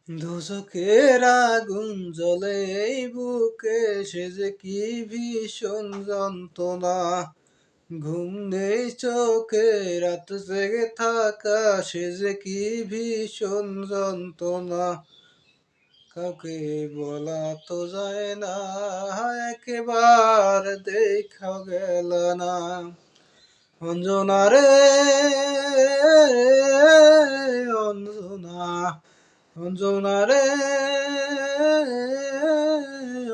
দোজখের আগুন জ্বলে এই বুকে, সে যে কি ভীষণ যন্ত্রণা। ঘুম নেই চোখে, রাত জেগে থাকা, সে যে কি ভীষণ যন্ত্রণা। কাউকে বলা তো যায় না, একেবার দেখা গেল না। অঞ্জনা রে অঞ্জনা, অঞ্জনা রে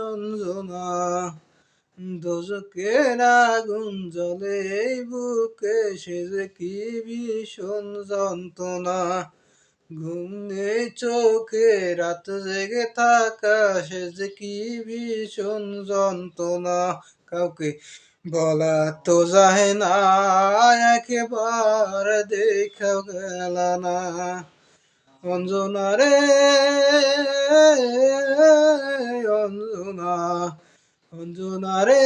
অঞ্জনা। দোজখের আগুন জ্বলে এই বুকে, সে যে কি ভীষণ যন্ত্রণা। ঘুম নেই চোখে, রাত জেগে থাকা, সে যে কি ভীষণ যন্ত্রণা। কাউকে বলা তো যায় না, একেবারে দেখা গেল না। অঞ্জনা রে অঞ্জনা, অঞ্জনা রে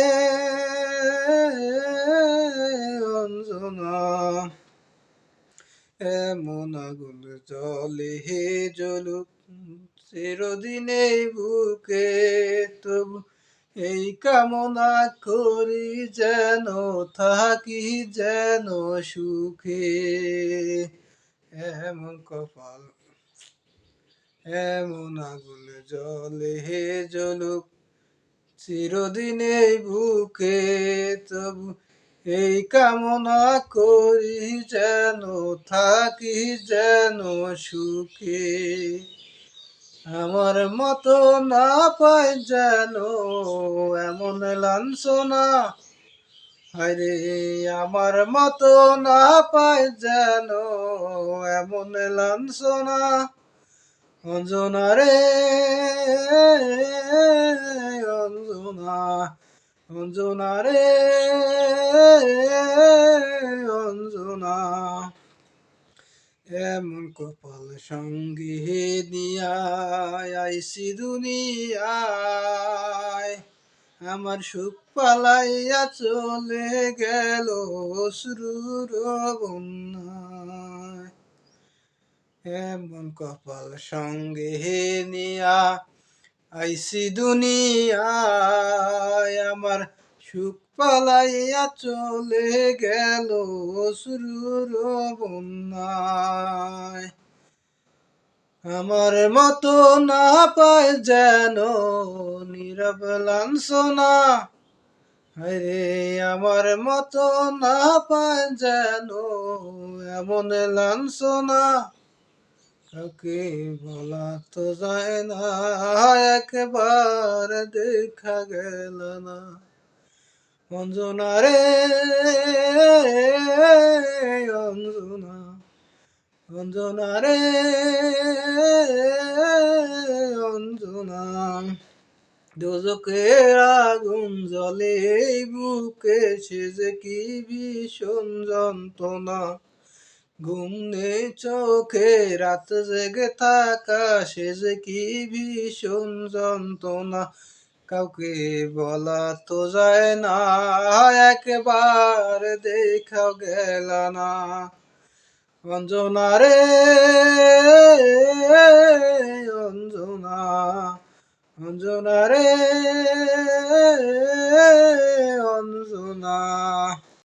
অঞ্জনা। এমন আগুন জ্বলে হে জ্বলুক চিরদিন এই বুকে, তবু এই কামনা করি যেন থাকি যেন সুখে। এমন কপাল, এমন আগুন জ্বলে হে জ্বলুক চিরদিন এই বুকে, তবু এই কামনা করি যেন থাকি যেন সুখে। আমার মতো না পাই যেন এমন লাঞ্ছনা, হায়রে আমার মতো না পাই যেন এমন লাঞ্ছনা। অঞ্জনা রে অঞ্জনা, অঞ্জনা রে অঞ্জনা। এমন কপাল সঙ্গে নিয়া আইসি দুনিয়ায়, আমার সুখ পালাইয়া চলে গেল অশ্রুর বন্যায়। এমন কপাল সঙ্গে নিয়া আইসি দুনিয়ায়, আমার সুখ পালাইয়া চলে গেল অশ্রুর বন্যায়। আমার মতো না পায় যেন নীরব লাঞ্ছনা, হায়রে আমার মতো না পায় যেন এমন লাঞ্ছনা। কাউকে বলা তো যায় না, একবার দেখা গেল না। অঞ্জনা রে অঞ্জনা, অঞ্জনা রে অঞ্জনা। দোজখের আগুন জ্বলে এই বুকে, সে যে কি ভীষণ যন্ত্রণা। ঘুম নেই চোখে, রাত জেগে থাকা, সে যে কি ভীষণ যন্ত্রণা। কাউকে বলা তো যায় না, একবার দেখা গেল না। অঞ্জনা রে অঞ্জনা, অঞ্জনা রে অঞ্জনা।